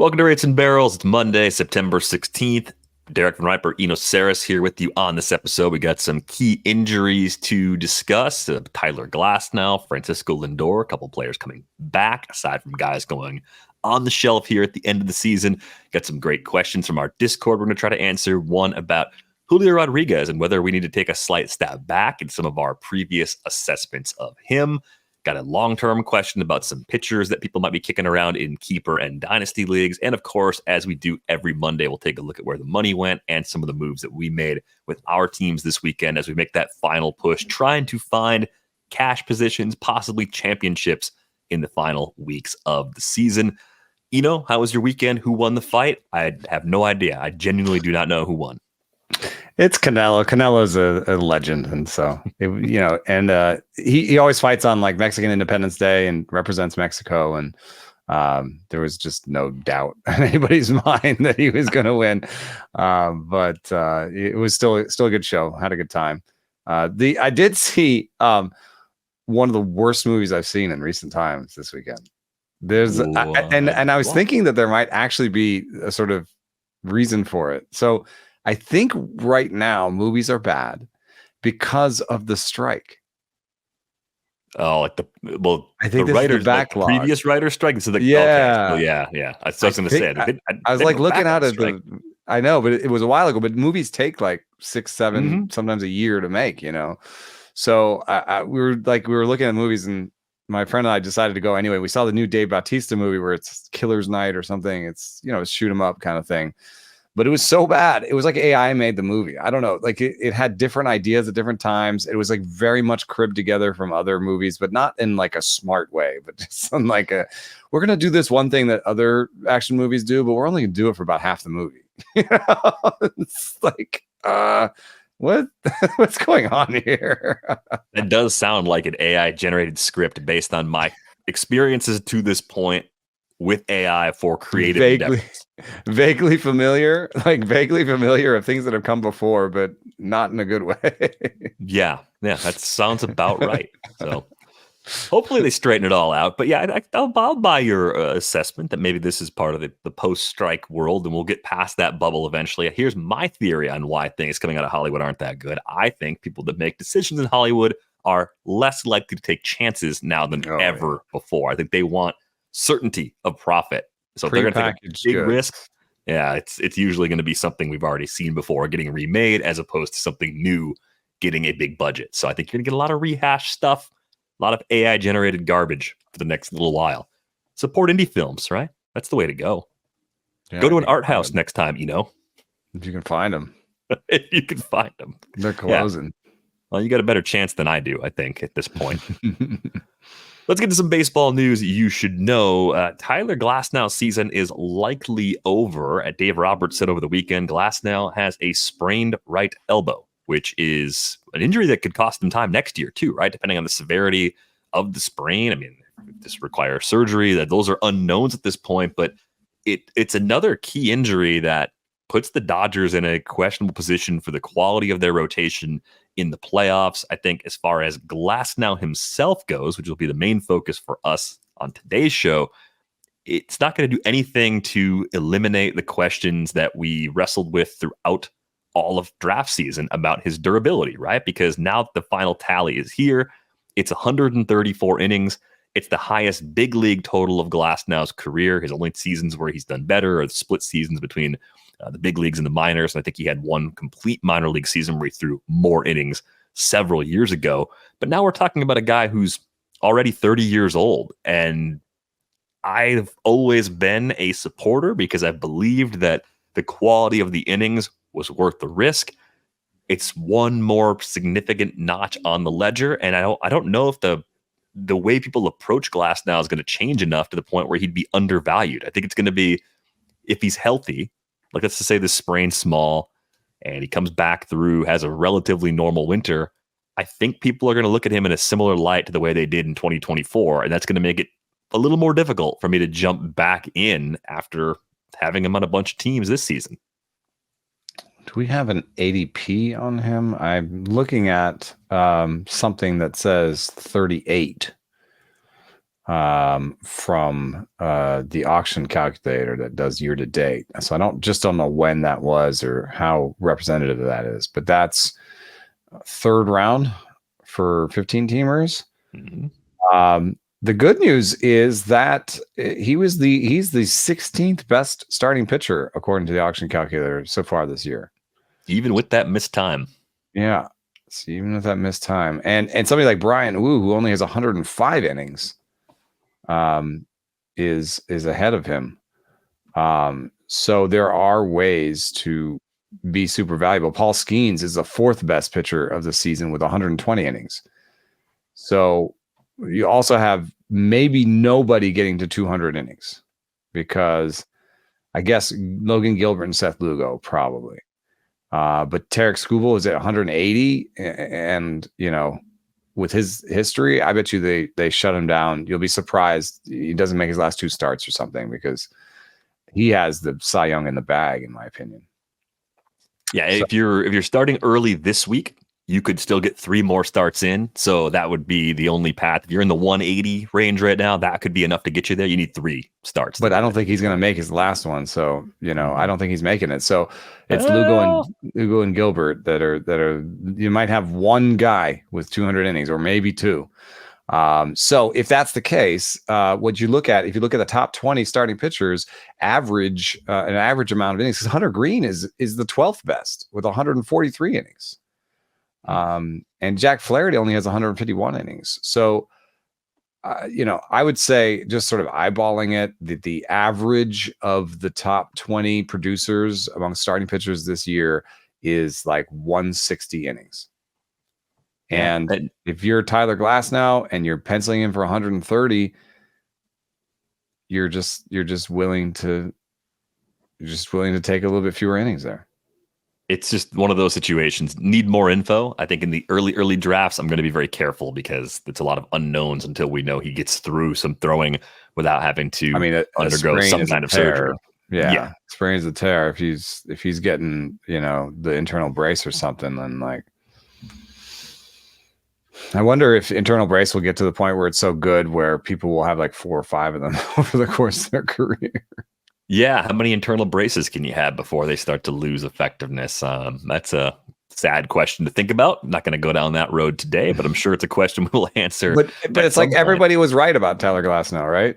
Welcome to Rates and Barrels. It's Monday, September 16th. Derek Van Riper, Eno Saris here with you on this episode. We got some key injuries to discuss. Tyler Glasnow, Francisco Lindor, a couple players coming back, aside from guys going on the shelf here at the end of the season. Got some great questions from our Discord we're going to try to answer. One about Julio Rodríguez and whether we need to take a slight step back in some of our previous assessments of him. Got a long-term question about some pitchers that people might be kicking around in keeper and dynasty leagues. And of course, as we do every Monday, we'll take a look at where the money went and some of the moves that we made with our teams this weekend as we make that final push, trying to find cash positions, possibly championships in the final weeks of the season. Eno, how was your weekend? Who won the fight? I have no idea. I genuinely do not know who won. It's Canelo. Canelo's a legend, and so he always fights on like Mexican Independence Day and represents Mexico, and there was just no doubt in anybody's mind that he was going to win. But it was still a good show. Had a good time. I did see one of the worst movies I've seen in recent times this weekend. I was thinking that there might actually be a sort of reason for it. So I think right now movies are bad because of the strike. Oh, I think the writers, backlog. Like previous writers strike. So yeah. Okay. Yeah. I was going to say it. I was like looking at it. I know, but it was a while ago. But movies take like 6, 7, sometimes a year to make. So we were looking at movies, and my friend and I decided to go anyway. We saw the new Dave Bautista movie where it's Killer's Night or something. It's it's shoot 'em up kind of thing. But it was so bad. It was like AI made the movie. I don't know. Like it had different ideas at different times. It was like very much cribbed together from other movies, but not in like a smart way, but just on like we're going to do this one thing that other action movies do, but we're only going to do it for about half the movie. It's like, what's going on here? It does sound like an AI generated script based on my experiences to this point with AI for creative endeavors. Vaguely familiar of things that have come before, but not in a good way. Yeah, that sounds about right. So hopefully they straighten it all out. But yeah, I'll buy your assessment that maybe this is part of the post-strike world, and we'll get past that bubble eventually. Here's my theory on why things coming out of Hollywood aren't that good. I think people that make decisions in Hollywood are less likely to take chances now than ever before. I think they want certainty of profit. So if they're going to take a big risk, it's usually going to be something we've already seen before getting remade as opposed to something new getting a big budget. So I think you're going to get a lot of rehash stuff, a lot of AI generated garbage for the next little while. Support indie films, right? That's the way to go. Yeah, go to an art house next time, if you can find them. If you can find them. They're closing. Yeah. Well, you got a better chance than I do, I think, at this point. Let's get to some baseball news you should know. Tyler Glasnow's season is likely over. Dave Roberts said over the weekend, Glasnow has a sprained right elbow, which is an injury that could cost him time next year too, right? Depending on the severity of the sprain. I mean, this requires surgery. Those are unknowns at this point, but it's another key injury that puts the Dodgers in a questionable position for the quality of their rotation in the playoffs. I think as far as Glasnow himself goes, which will be the main focus for us on today's show, it's not going to do anything to eliminate the questions that we wrestled with throughout all of draft season about his durability, right? Because now the final tally is here. It's 134 innings. It's the highest big league total of Glasnow's career. His only seasons where he's done better are the split seasons between the big leagues and the minors. And I think he had one complete minor league season where he threw more innings several years ago. But now we're talking about a guy who's already 30 years old. And I've always been a supporter because I believed that the quality of the innings was worth the risk. It's one more significant notch on the ledger. And I don't know if the way people approach Glasnow is going to change enough to the point where he'd be undervalued. I think it's going to be, if he's healthy, like let's just say this sprain's small and he comes back through, has a relatively normal winter, I think people are going to look at him in a similar light to the way they did in 2024. And that's going to make it a little more difficult for me to jump back in after having him on a bunch of teams this season. Do we have an ADP on him? I'm looking at something that says 38. from the auction calculator that does year to date. So I don't know when that was or how representative that is, but that's third round for 15 teamers. Mm-hmm. The good news is that he's the 16th best starting pitcher according to the auction calculator so far this year. Even with that missed time. Yeah. So even with that missed time. And somebody like Brian Wu, who only has 105 innings, is ahead of him. So there are ways to be super valuable. Paul Skeens is the fourth best pitcher of the season with 120 innings. So you also have maybe nobody getting to 200 innings because I guess Logan Gilbert and Seth Lugo probably. But Tarek Skubal is at 180, and with his history, I bet you they shut him down. You'll be surprised he doesn't make his last two starts or something because he has the Cy Young in the bag, in my opinion. Yeah, so, if you're starting early this week, you could still get 3 more starts in. So that would be the only path. If you're in the 180 range right now, that could be enough to get you there. You need 3 starts. But I don't think he's going to make his last one. So, I don't think he's making it. So it's Lugo and Gilbert that are, you might have one guy with 200 innings or maybe 2. So if that's the case, what you look at, if you look at the top 20 starting pitchers, an average amount of innings, because Hunter Green is the 12th best with 143 innings. And Jack Flaherty only has 151 innings. So, I would say just sort of eyeballing it, the average of the top 20 producers among starting pitchers this year is like 160 innings. And if you're Tyler Glasnow and you're penciling in for 130, you're just willing to take a little bit fewer innings there. It's just one of those situations. Need more info. I think in the early drafts, I'm going to be very careful because it's a lot of unknowns until we know he gets through some throwing without having to undergo some kind of surgery. Yeah. Sprain is a tear. If he's getting, the internal brace or something, then like, I wonder if internal brace will get to the point where it's so good where people will have like 4 or 5 of them over the course of their career. Yeah, how many internal braces can you have before they start to lose effectiveness? That's a sad question to think about. I'm not going to go down that road today, but I'm sure it's a question we'll answer. But it's like everybody was right about Tyler Glasnow, right?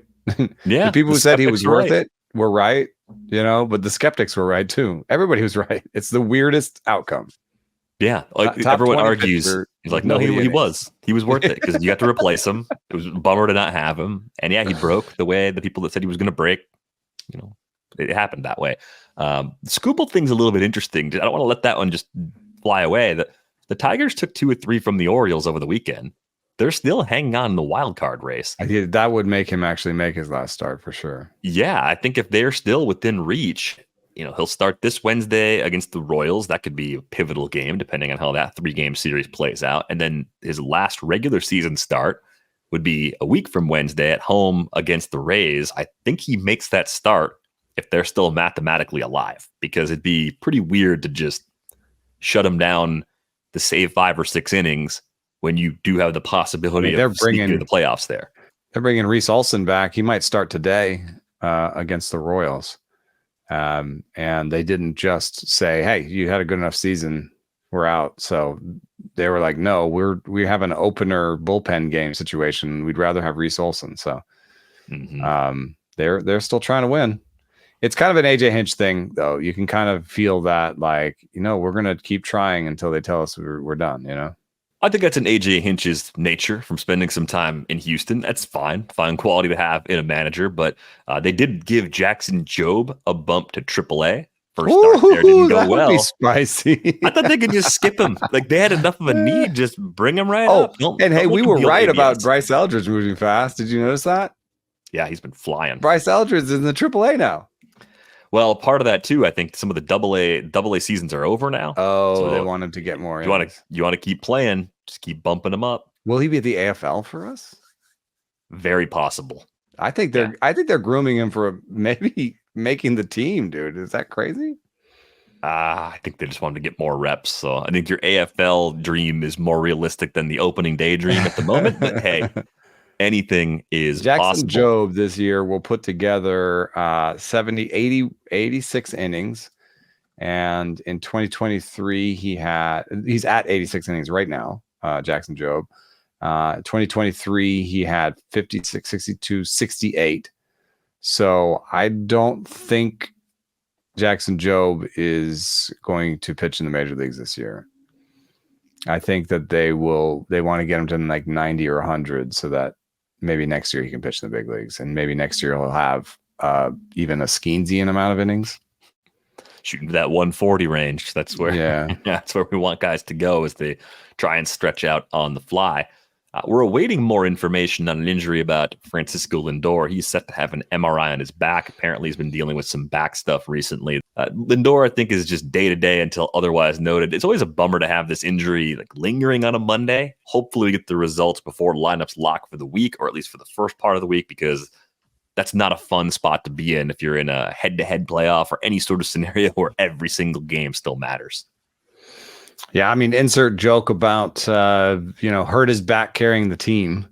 Yeah, the people who said he was worth it were right, but the skeptics were right too. Everybody was right. It's the weirdest outcome. Yeah, like everyone argues. He's like, no, he was worth it because you got to replace him. It was a bummer to not have him, and yeah, he broke the way the people that said he was going to break. It happened that way. Skubal thing's a little bit interesting. I don't want to let that one just fly away. The Tigers took 2 or 3 from the Orioles over the weekend. They're still hanging on in the wild card race. That would make him actually make his last start for sure. Yeah, I think if they're still within reach, he'll start this Wednesday against the Royals. That could be a pivotal game depending on how that 3-game series plays out. And then his last regular season start would be a week from Wednesday at home against the Rays. I think he makes that start if they're still mathematically alive, because it'd be pretty weird to just shut him down to save 5 or 6 innings when you do have the possibility of sneaking the playoffs there. They're bringing Reese Olson back. He might start today against the Royals. And they didn't just say, hey, you had a good enough season, we're out. So they were like, no, we have an opener bullpen game situation. We'd rather have Reese Olson. So they're still trying to win. It's kind of an AJ Hinch thing, though. You can kind of feel that, like, we're going to keep trying until they tell us we're done, I think that's an AJ Hinch's nature from spending some time in Houston. That's fine quality to have in a manager. But they did give Jackson Jobe a bump to AAA. First start there didn't go well. Would be spicy. I thought they could just skip him. Like they had enough of a need, just bring him right up. Hey, we were right about Bryce Eldridge moving fast. Did you notice that? Yeah, he's been flying. Bryce Eldridge is in the AAA now. Well, part of that too, I think some of the double A seasons are over now. Oh, so they wanted to get more. You want to keep playing, just keep bumping him up. Will he be at the AFL for us? Very possible. I think they're grooming him for maybe making the team, dude. Is that crazy? I think they just wanted to get more reps. So I think your AFL dream is more realistic than the opening day dream at the moment. But hey, anything is Jackson possible. Jobe this year will put together 70, 80, 86 innings. And in 2023, he's at 86 innings right now, Jackson Jobe. 2023, he had 56, 62, 68. So I don't think Jackson Jobe is going to pitch in the major leagues this year. I think that they want to get him to like 90 or 100 so that maybe next year he can pitch in the big leagues. And maybe next year he'll have even a Skeensian amount of innings. Shooting to that 140 range. That's where that's where we want guys to go as they try and stretch out on the fly. We're awaiting more information on an injury about Francisco Lindor. He's set to have an MRI on his back. Apparently, he's been dealing with some back stuff recently. Lindor, I think, is just day to day until otherwise noted. It's always a bummer to have this injury like lingering on a Monday. Hopefully, we get the results before lineups lock for the week, or at least for the first part of the week, because that's not a fun spot to be in if you're in a head-to-head playoff or any sort of scenario where every single game still matters. Yeah, I mean, insert joke about hurt his back carrying the team.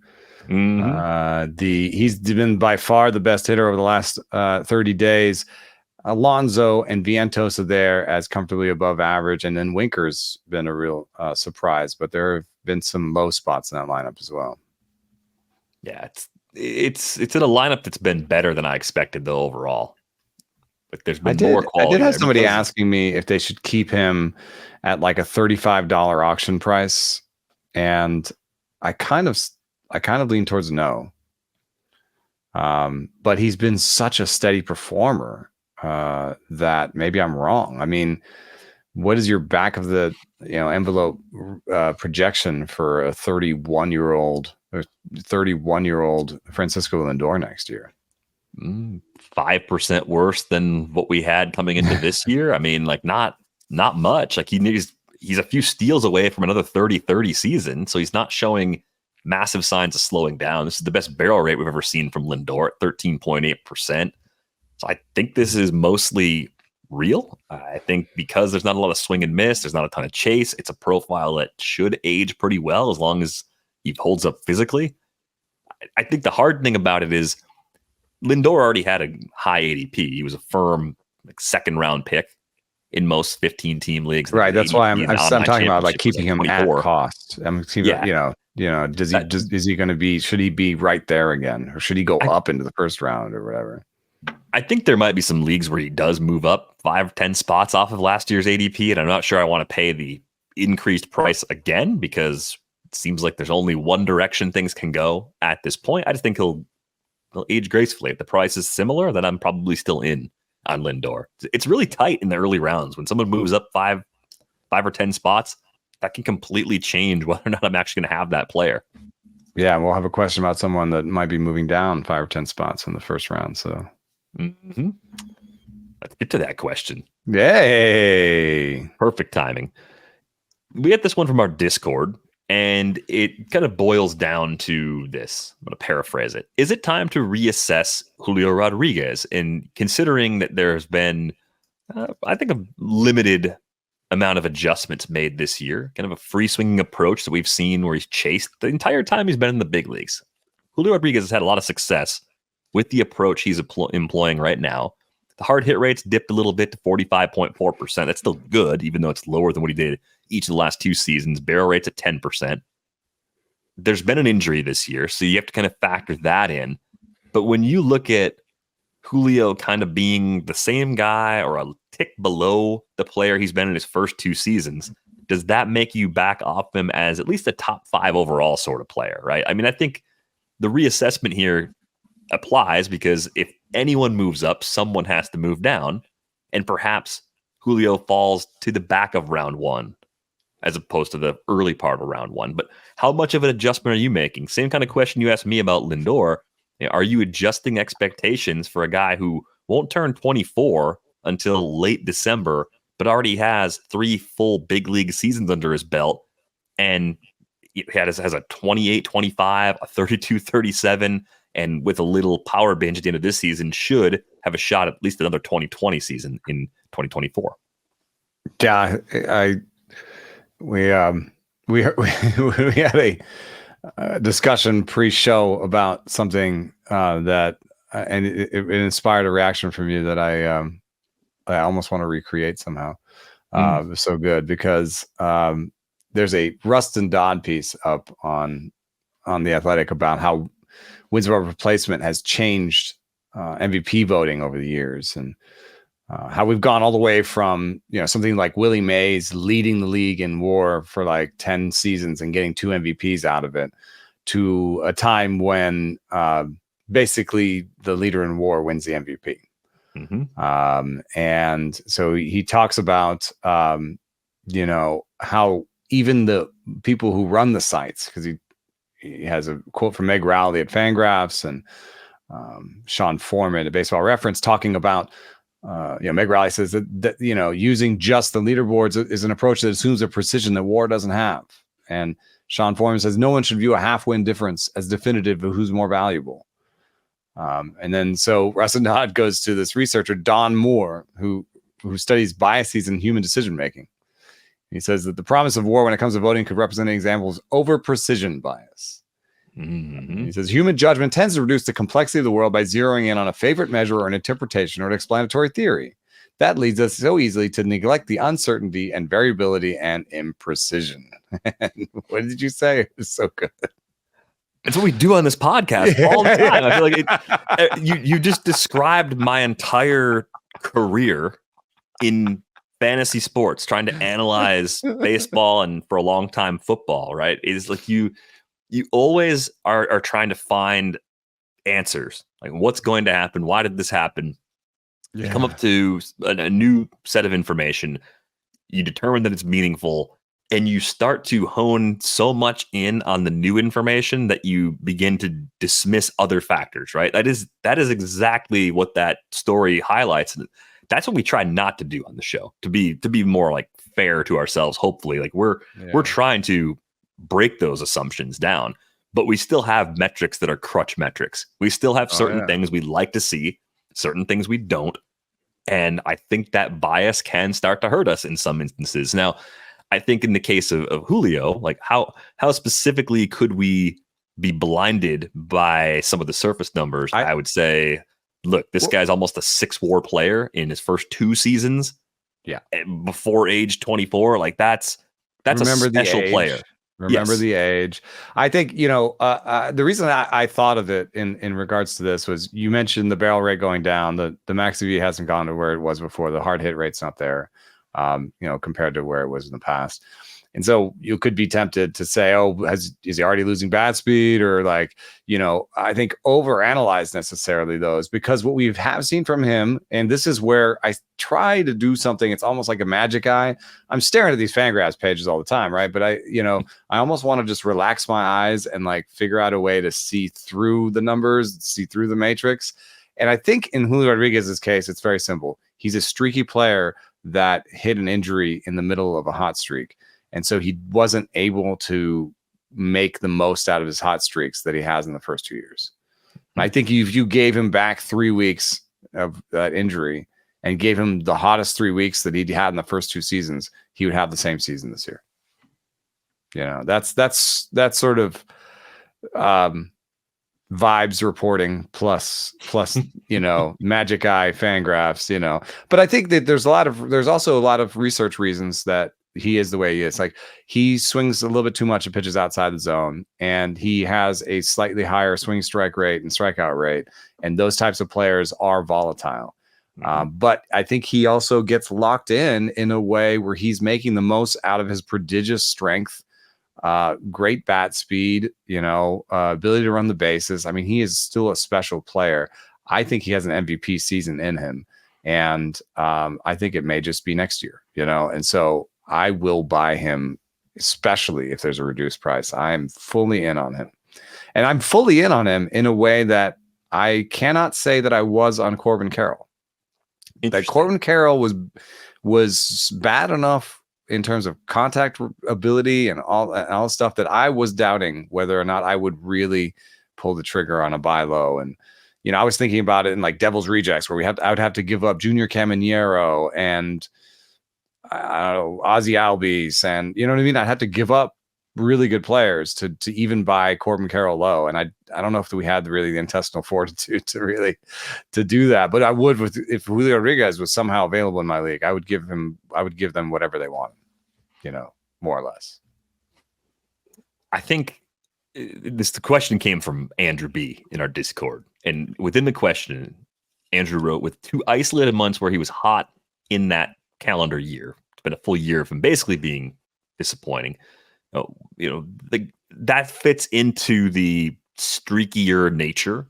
Mm-hmm. He's been by far the best hitter over the last 30 days. Alonso and Vientos are there as comfortably above average, and then Winker's been a real surprise. But there have been some low spots in that lineup as well. Yeah, it's in a lineup that's been better than I expected though overall. Like there's been more quality. I did have somebody asking me if they should keep him at like a $35 auction price, and I kind of lean towards no. But he's been such a steady performer that maybe I'm wrong. I mean, what is your back of the envelope projection for a 31-year-old Francisco Lindor next year? 5% worse than what we had coming into this year. I mean, like not much. Like he's a few steals away from another 30-30 season, so he's not showing massive signs of slowing down. This is the best barrel rate we've ever seen from Lindor at 13.8%. So I think this is mostly real. I think because there's not a lot of swing and miss, there's not a ton of chase. It's a profile that should age pretty well as long as he holds up physically. I think the hard thing about it is Lindor already had a high ADP. He was a firm second round pick in most 15-team leagues. Right. That's why I'm talking about like keeping him at cost. Is he going to be? Should he be right there again, or should he go up into the first round or whatever? I think there might be some leagues where he does move up 5-10 spots off of last year's ADP, and I'm not sure I want to pay the increased price again because it seems like there's only one direction things can go at this point. I just think he'll age gracefully. If the price is similar, then I'm probably still in on Lindor. It's really tight in the early rounds. When someone moves up 5 or 10 spots, that can completely change whether or not I'm actually going to have that player. Yeah, we'll have a question about someone that might be moving down 5 or 10 spots in the first round. So let's get to that question. Yay! Perfect timing. We get this one from our Discord, and it kind of boils down to this. I'm going to paraphrase it. Is it time to reassess Julio Rodríguez? And considering that there's been, I think, a limited amount of adjustments made this year, kind of a free swinging approach that we've seen where he's chased the entire time he's been in the big leagues. Julio Rodríguez has had a lot of success with the approach he's employing right now. The hard hit rates dipped a little bit to 45.4%. That's still good, even though it's lower than what he did each of the last 2 seasons. Barrel rates at 10%. There's been an injury this year, so you have to kind of factor that in. But when you look at Julio kind of being the same guy or a tick below the player he's been in his first 2 seasons, does that make you back off him as at least a top 5 overall sort of player, right? I mean, I think the reassessment here applies because if anyone moves up, someone has to move down, and perhaps Julio falls to the back of round 1 as opposed to the early part of round 1. But how much of an adjustment are you making? Same kind of question you asked me about Lindor. Are you adjusting expectations for a guy who won't turn 24 until late December, but already has 3 full big league seasons under his belt, and has a 28-25, a 32-37, and with a little power binge at the end of this season, should have a shot at least another 2020 season in 2024. Yeah, we had discussion pre-show about something that, and it inspired a reaction from you that I almost want to recreate somehow. It was so good because there's a Rustin Dodd piece up on The Athletic about how wins above replacement has changed MVP voting over the years, and how we've gone all the way from, something like Willie Mays leading the league in WAR for like 10 seasons and getting 2 MVPs out of it, to a time when basically the leader in WAR wins the MVP. And so he talks about, how even the people who run the sites, because he has a quote from Meg Rowley at Fangraphs and Sean Foreman at Baseball Reference talking about, Meg Rowley says that using just the leaderboards is an approach that assumes a precision that WAR doesn't have. And Sean Foreman says no one should view a half-win difference as definitive of who's more valuable. And then so Rustin Dodd goes to this researcher, Don Moore, who studies biases in human decision-making. He says that the promise of WAR when it comes to voting could represent an example of over-precision bias. He says human judgment tends to reduce the complexity of the world by zeroing in on a favorite measure or an interpretation or an explanatory theory. That leads us so easily to neglect the uncertainty and variability and imprecision. What did you say? It's so good. It's what we do on this podcast all the time. I feel like you just described my entire career in fantasy sports, trying to analyze baseball and for a long time football, right? It's like you always are trying to find answers. Like, what's going to happen? Why did this happen? You come up to a new set of information. You determine that it's meaningful, and you start to hone so much in on the new information that you begin to dismiss other factors, right? That is exactly what that story highlights. And that's what we try not to do on the show, to be more like fair to ourselves. Hopefully, like we're trying to break those assumptions down, but we still have metrics that are crutch metrics. We still have certain things we like to see, certain things we don't. And I think that bias can start to hurt us in some instances. Now, I think in the case of Julio, like how specifically could we be blinded by some of the surface numbers? I would say, look, this guy's almost a 6 WAR player in his first 2 seasons. Yeah. Before age 24. Like that's a special player. Remember the age. I think, the reason I thought of it in regards to this was you mentioned the barrel rate going down. The max EV hasn't gone to where it was before. The hard hit rate's not there, compared to where it was in the past. And so you could be tempted to say, is he already losing bat speed? Or I think overanalyze necessarily those, because what we have seen from him, and this is where I try to do something, it's almost like a magic eye. I'm staring at these Fangraphs pages all the time, right? But I almost want to just relax my eyes and like figure out a way to see through the numbers, see through the matrix. And I think in Julio Rodríguez's case, it's very simple. He's a streaky player that hit an injury in the middle of a hot streak. And so he wasn't able to make the most out of his hot streaks that he has in the first 2 years. And I think if you gave him back 3 weeks of that injury and gave him the hottest 3 weeks that he'd had in the first 2 seasons, he would have the same season this year. That's sort of vibes reporting plus magic eye Fangraphs, But I think that there's also a lot of research reasons that he is the way he is. Like, he swings a little bit too much of pitches outside the zone, and he has a slightly higher swing strike rate and strikeout rate. And those types of players are volatile. But I think he also gets locked in a way where he's making the most out of his prodigious strength, great bat speed, ability to run the bases. I mean, he is still a special player. I think he has an MVP season in him. And I think it may just be next year, and so I will buy him, especially if there's a reduced price. I'm fully in on him. And I'm fully in on him in a way that I cannot say that I was on Corbin Carroll. That Corbin Carroll was bad enough in terms of contact ability and all stuff that I was doubting whether or not I would really pull the trigger on a buy low. And I was thinking about it in like Devil's Rejects, where I would have to give up Junior Caminero and Ozzy Albies, and you know what I mean? I'd have to give up really good players to even buy Corbin Carroll low. And I don't know if we had the intestinal fortitude to do that. But I would if Julio Rodríguez was somehow available in my league, I would give them whatever they want, more or less. I think the question came from Andrew B in our Discord. And within the question, Andrew wrote, with 2 isolated months where he was hot in that calendar year, it's been a full year of him basically being disappointing. That fits into the streakier nature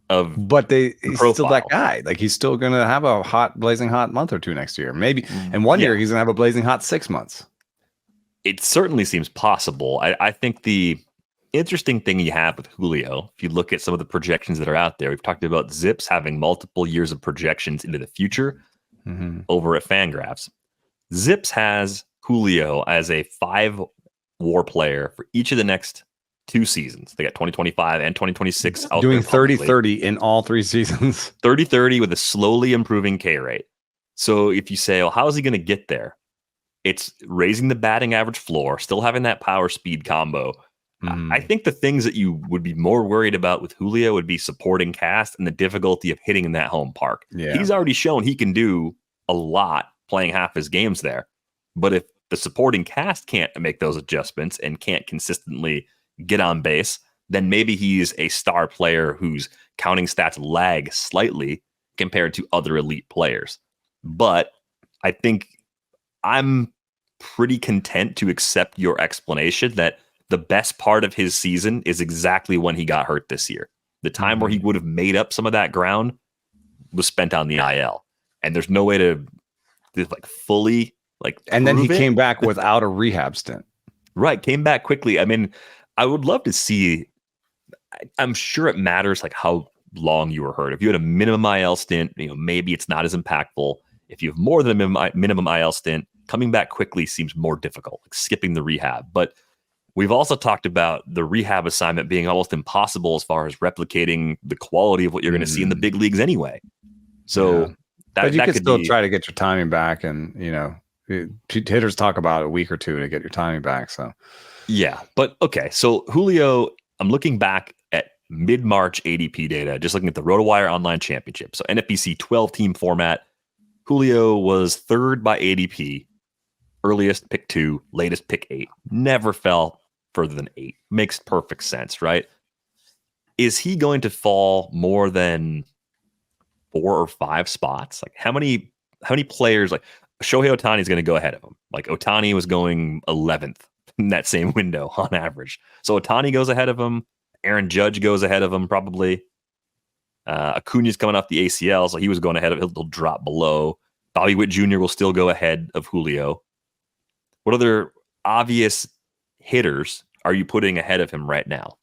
of. But he's still that guy. Like, he's still going to have a blazing hot month or 2 next year, maybe. And one year he's going to have a blazing hot 6 months. It certainly seems possible. I think the interesting thing you have with Julio, if you look at some of the projections that are out there, we've talked about Zips having multiple years of projections into the future over at Fangraphs. Zips has Julio as a 5 WAR player for each of the next 2 seasons. They got 2025 and 2026 out doing there 30-30 in all 3 seasons. 30-30 with a slowly improving K rate. So if you say, how is he going to get there? It's raising the batting average floor, still having that power speed combo. I think the things that you would be more worried about with Julio would be supporting cast and the difficulty of hitting in that home park. Yeah. He's already shown he can do a lot playing half his games there. But if the supporting cast can't make those adjustments and can't consistently get on base, then maybe he's a star player whose counting stats lag slightly compared to other elite players. But I think I'm pretty content to accept your explanation that the best part of his season is exactly when he got hurt this year. The time where he would have made up some of that ground was spent on the IL. And there's no way to fully and then he came back without a rehab stint. Right. Came back quickly. I mean, I would love to see, I'm sure it matters how long you were hurt. If you had a minimum IL stint, maybe it's not as impactful. If you have more than a minimum IL stint, coming back quickly seems more difficult, skipping the rehab. But we've also talked about the rehab assignment being almost impossible as far as replicating the quality of what you're going to see in the big leagues anyway. So but you could still try to get your timing back, and hitters talk about a week or 2 to get your timing back. So yeah, but okay. So Julio, I'm looking back at mid-March ADP data, just looking at the RotoWire Online Championship. So NFBC 12-team format. Julio was 3rd by ADP, earliest pick 2, latest pick 8. Never fell further than 8. Makes perfect sense, right? Is he going to fall more than 4 or 5 spots? How many players? Shohei Ohtani is going to go ahead of him. Ohtani was going 11th in that same window on average. So Ohtani goes ahead of him. Aaron Judge goes ahead of him probably. Acuna's coming off the ACL, so he was going ahead of. He'll drop below. Bobby Witt Jr. will still go ahead of Julio. What other obvious hitters are you putting ahead of him right now?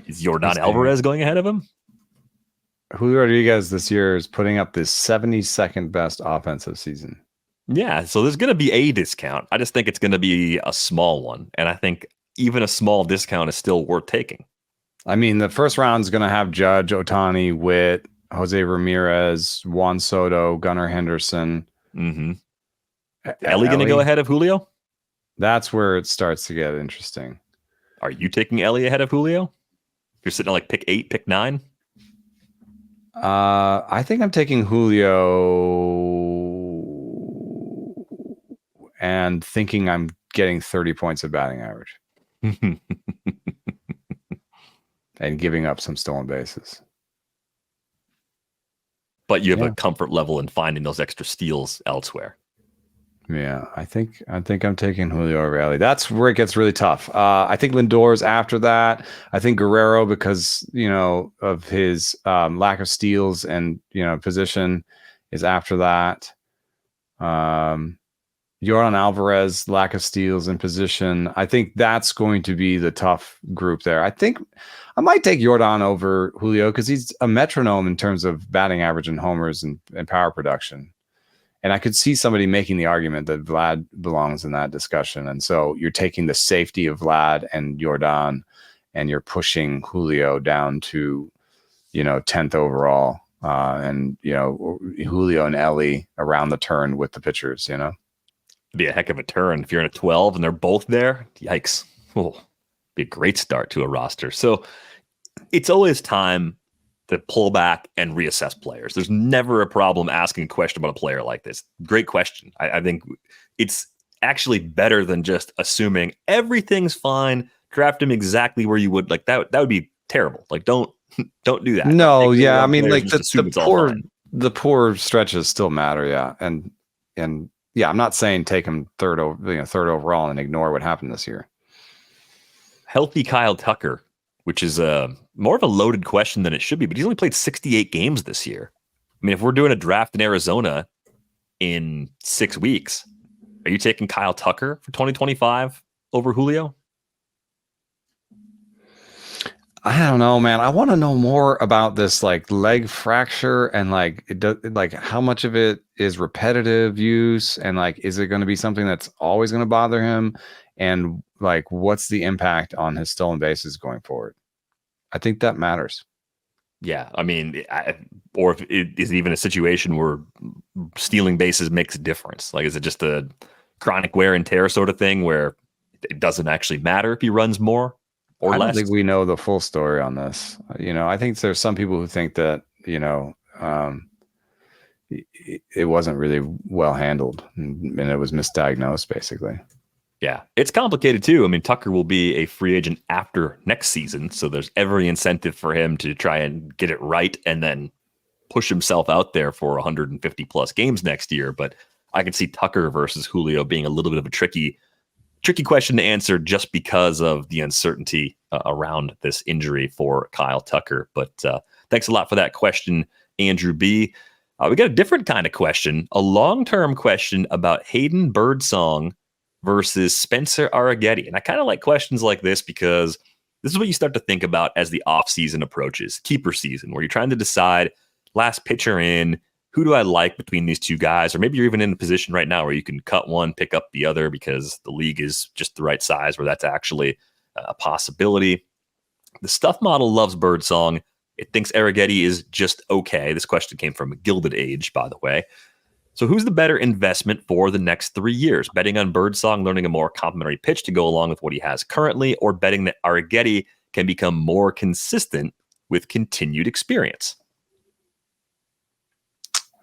Is Yordan Alvarez going ahead of him? Julio Rodríguez this year is putting up this 72nd best offensive season. Yeah, so there's going to be a discount. I just think it's going to be a small one, and I think even a small discount is still worth taking. I mean, the first round is going to have Judge, Ohtani, Witt, Jose Ramirez, Juan Soto, Gunnar Henderson. Ellie going to go ahead of Julio? That's where it starts to get interesting. Are you taking Ellie ahead of Julio? You're sitting at pick 8, pick 9? I think I'm taking Julio and thinking I'm getting 30 points of batting average. And giving up some stolen bases. But you have a comfort level in finding those extra steals elsewhere. Yeah, I think I'm taking Julio Rodríguez. That's where it gets really tough. I think Lindor's after that. I think Guerrero, because of his lack of steals and position, is after that. Yordan Alvarez, lack of steals and position. I think that's going to be the tough group there. I think I might take Yordan over Julio because he's a metronome in terms of batting average and homers and power production. And I could see somebody making the argument that Vlad belongs in that discussion. And so you're taking the safety of Vlad and Yordan, and you're pushing Julio down to, 10th overall. And Julio and Ellie around the turn with the pitchers, be a heck of a turn if you're in a 12 and they're both there. Yikes. Oh, be a great start to a roster. So it's always time to pull back and reassess players. There's never a problem asking a question about a player like this. Great question. I think it's actually better than just assuming everything's fine. Draft him exactly where you would. Like that would be terrible. Like don't do that. No, yeah. I mean, like the poor stretches still matter. Yeah. And yeah, I'm not saying take him third overall and ignore what happened this year. Healthy Kyle Tucker, which is more of a loaded question than it should be, but he's only played 68 games this year. I mean, if we're doing a draft in Arizona in 6 weeks, are you taking Kyle Tucker for 2025 over Julio? I don't know, man. I want to know more about this like leg fracture and like how much of it is repetitive use and like is it going to be something that's always going to bother him, and like what's the impact on his stolen bases going forward? I think that matters. Yeah, I mean, or if it is even a situation where stealing bases makes a difference. Like, is it just a chronic wear and tear sort of thing where it doesn't actually matter if he runs more or less? I don't think we know the full story on this. I think there's some people who think that, it wasn't really well handled and it was misdiagnosed, basically. Yeah, it's complicated too. I mean, Tucker will be a free agent after next season, so there's every incentive for him to try and get it right and then push himself out there for 150 plus games next year. But I can see Tucker versus Julio being a little bit of a tricky question to answer just because of the uncertainty around this injury for Kyle Tucker. But thanks a lot for that question, Andrew B. We got a different kind of question, a long-term question about Hayden Birdsong versus Spencer Arrighetti. And I kind of like questions like this because this is what you start to think about as the offseason approaches, keeper season, where you're trying to decide last pitcher in, who do I like between these two guys? Or maybe you're even in a position right now where you can cut one, pick up the other because the league is just the right size where that's actually a possibility. The Stuff Model loves Birdsong. It thinks Arrighetti is just okay. This question came from Gilded Age, by the way. So who's the better investment for the next 3 years? Betting on Birdsong learning a more complementary pitch to go along with what he has currently, or betting that Arrighetti can become more consistent with continued experience?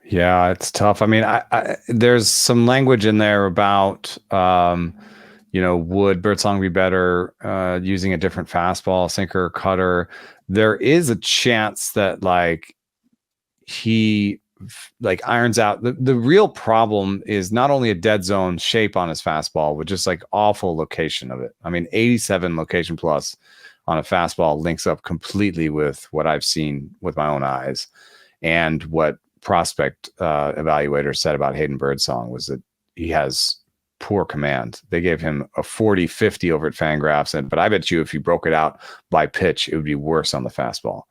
Yeah, it's tough. I mean, there's some language in there about, would Birdsong be better using a different fastball, sinker, or cutter? There is a chance that he irons out. The real problem is not only a dead zone shape on his fastball, but just awful location of it. I mean, 87 location plus on a fastball links up completely with what I've seen with my own eyes, and what prospect evaluator said about Hayden Birdsong was that he has poor command. They gave him a 40-50 over at Fangraphs, but I bet you if you broke it out by pitch, it would be worse on the fastball.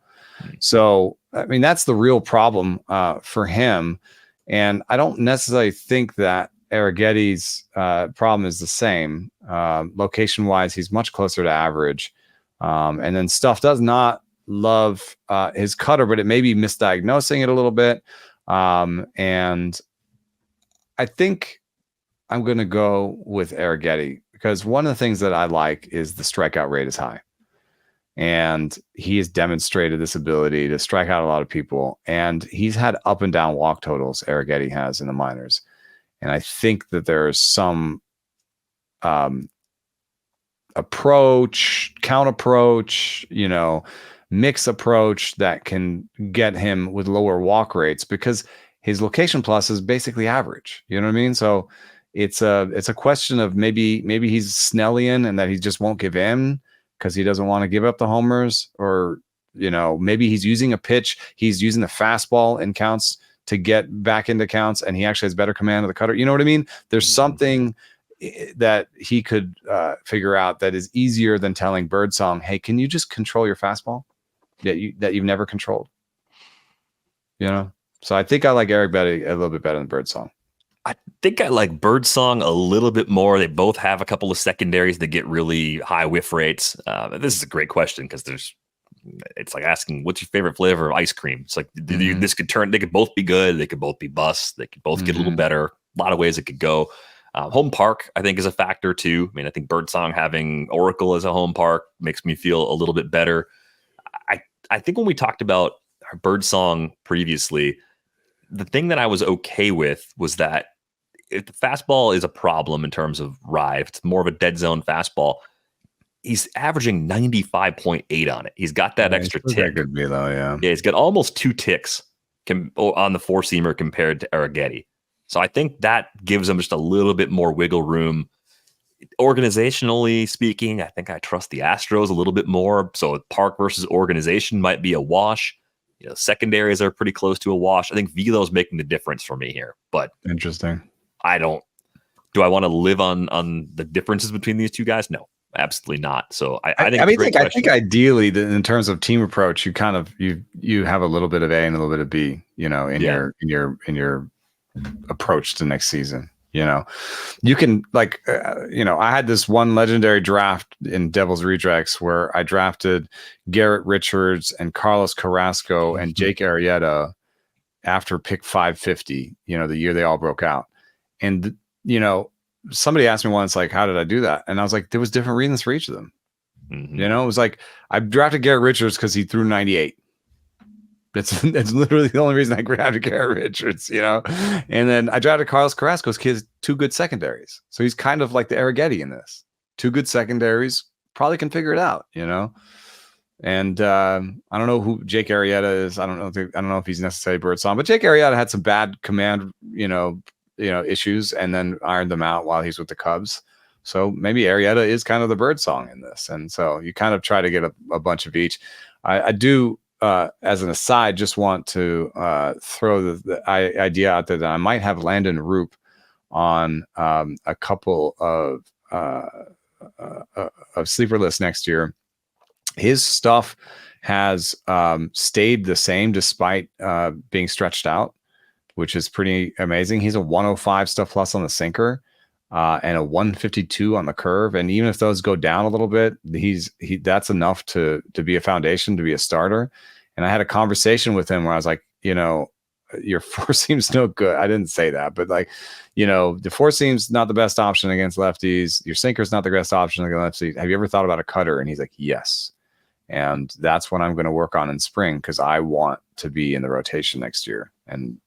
So, I mean, that's the real problem for him. And I don't necessarily think that Arrighetti's problem is the same. Location-wise, he's much closer to average. And then Stuff does not love his cutter, but it may be misdiagnosing it a little bit. And I think I'm going to go with Arrighetti because one of the things that I like is the strikeout rate is high. And he has demonstrated this ability to strike out a lot of people. And he's had up and down walk totals, Arrighetti has in the minors. And I think that there's some count approach, mix approach that can get him with lower walk rates because his location plus is basically average. You know what I mean? So it's a question of maybe he's Snellian and that he just won't give in because he doesn't want to give up the homers, or maybe he's using a pitch, he's using the fastball in counts to get back into counts, and he actually has better command of the cutter. You know what I mean? There's something that he could figure out that is easier than telling Birdsong, hey, can you just control your fastball that you've never controlled? So I think I like Arrighetti a little bit better than Birdsong. I think I like Birdsong a little bit more. They both have a couple of secondaries that get really high whiff rates. This is a great question because it's like asking, what's your favorite flavor of ice cream? It's like, they could both be good. They could both be busts. They could both get a little better. A lot of ways it could go. Home park, I think, is a factor too. I mean, I think Birdsong having Oracle as a home park makes me feel a little bit better. I think when we talked about Birdsong previously, the thing that I was okay with was that if the fastball is a problem in terms of ride, it's more of a dead zone fastball. He's averaging 95.8 on it. He's got that extra tick. That could be though, yeah. Yeah, he's got almost 2 ticks on the four-seamer compared to Arrighetti. So I think that gives him just a little bit more wiggle room. Organizationally speaking, I think I trust the Astros a little bit more. So park versus organization might be a wash. Secondaries are pretty close to a wash. I think Velo's making the difference for me here. But interesting. Do I want to live on the differences between these two guys? No, absolutely not. So I think ideally, in terms of team approach, you kind of you have a little bit of A and a little bit of B, in your approach to next season. You can I had this one legendary draft in Devil's Rejects where I drafted Garrett Richards and Carlos Carrasco and Jake Arrieta after pick 550, the year they all broke out. And, somebody asked me once, like, how did I do that? And I was like, there was different reasons for each of them. Mm-hmm. It was like, I drafted Garrett Richards because he threw 98. That's literally the only reason I drafted Garrett Richards, And then I drafted Carlos Carrasco because he has 2 good secondaries. So he's kind of like the Arrighetti in this. 2 good secondaries, probably can figure it out, And I don't know who Jake Arrieta is. I don't know if he's necessarily Birdsong, but Jake Arrieta had some bad command, issues and then ironed them out while he's with the Cubs. So maybe Arrieta is kind of the Birdsong in this. And so you kind of try to get a bunch of each. I do. As an aside, just want to throw the idea out there that I might have Landon Roop on a couple of sleeper lists next year. His stuff has stayed the same despite being stretched out, which is pretty amazing. He's a 105 stuff plus on the sinker and a 152 on the curve. And even if those go down a little bit, that's enough to be a foundation, to be a starter. And I had a conversation with him where I was like, your four seam's no good. I didn't say that, but the four seam's not the best option against lefties. Your sinker's not the best option against lefties. Have you ever thought about a cutter? And he's like, yes. And that's what I'm going to work on in spring because I want to be in the rotation next year. And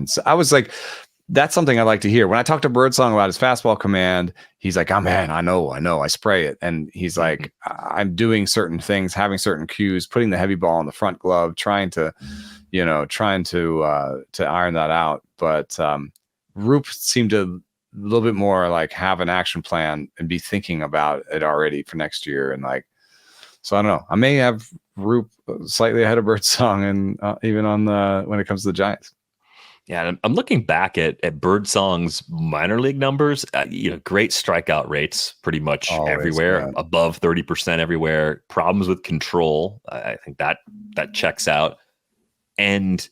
so I was like, that's something I like to hear. When I talk to Birdsong about his fastball command, he's like, oh man, I know, I spray it. And he's like, I'm doing certain things, having certain cues, putting the heavy ball in the front glove, trying to iron that out. But Roop seemed to a little bit more like have an action plan and be thinking about it already for next year. And so I don't know. I may have Roop slightly ahead of Birdsong and even on when it comes to the Giants. Yeah, I'm looking back at Birdsong's minor league numbers. Great strikeout rates pretty much everywhere, man. Above 30% everywhere. Problems with control. I think that checks out. And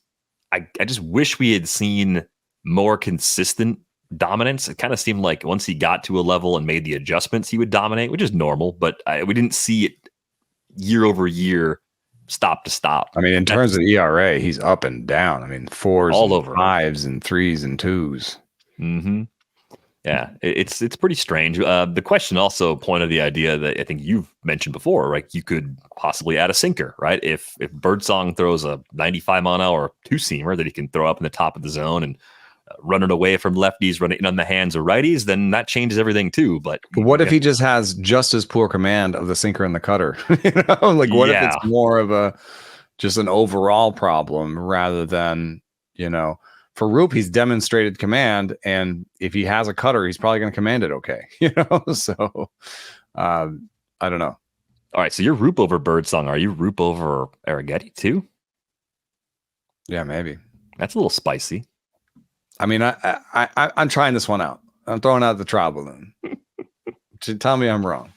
I just wish we had seen more consistent dominance. It kind of seemed like once he got to a level and made the adjustments, he would dominate, which is normal. But we didn't see it year over year. Stop to stop. I mean, in terms of ERA, he's up and down. I mean, 4s, all and over 5s, and 3s and 2s. Mm-hmm. Yeah, it's pretty strange. The question also pointed the idea that I think you've mentioned before, right? You could possibly add a sinker, right? If Birdsong throws a 95-mile-an-hour 2-seamer that he can throw up in the top of the zone and run it away from lefties, run it in on the hands of righties, then that changes everything too. But what if he just has just as poor command of the sinker and the cutter? What if it's more of just an overall problem rather than, for Roop, he's demonstrated command, and if he has a cutter, he's probably going to command it okay. So I don't know. All right, so you're Roop over Birdsong. Are you Roop over Arrighetti too? Yeah, maybe. That's a little spicy. I mean, I'm trying this one out. I'm throwing out the trial balloon. Tell me I'm wrong.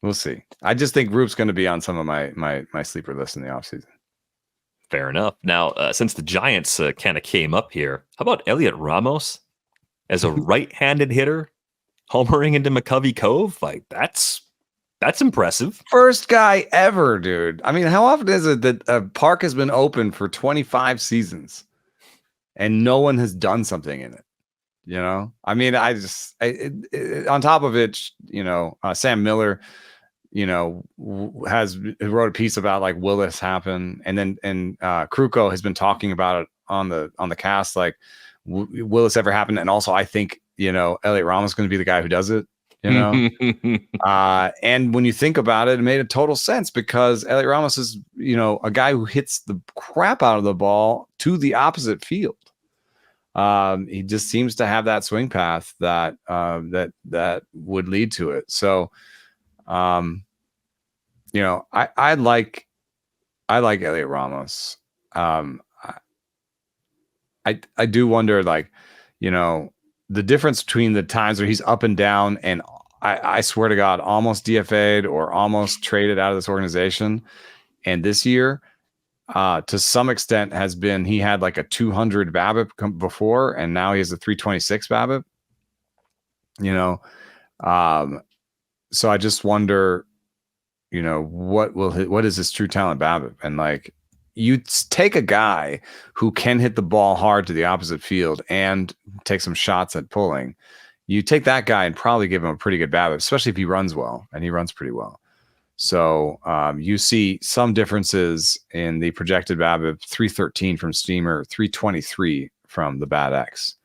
We'll see. I just think Roop's going to be on some of my sleeper list in the offseason. Fair enough. Now, since the Giants kind of came up here, how about Heliot Ramos as a right-handed hitter homering into McCovey Cove? That's impressive. First guy ever, dude. I mean, how often is it that a park has been open for 25 seasons? And no one has done something in it. You know, I mean, on top of it, Sam Miller, wrote a piece about like, will this happen? And then Kruko has been talking about it on the cast, like, will this ever happen? And also, I think Heliot Ramos is going to be the guy who does it. And when you think about it, it made a total sense because Heliot Ramos is a guy who hits the crap out of the ball to the opposite field. He just seems to have that swing path that would lead to it. So, I like Heliot Ramos. I do wonder, like, the difference between the times where he's up and down and I swear to God, almost DFA'd or almost traded out of this organization. And this year, to some extent, has been he had like a 200 BABIP before, and now he has a 326 BABIP. So I just wonder, what is his true talent BABIP? And like, you take a guy who can hit the ball hard to the opposite field and take some shots at pulling. You take that guy and probably give him a pretty good BABIP, especially if he runs well, and he runs pretty well. So you see some differences in the projected BABIP, 313 from Steamer, 323 from the Bat X.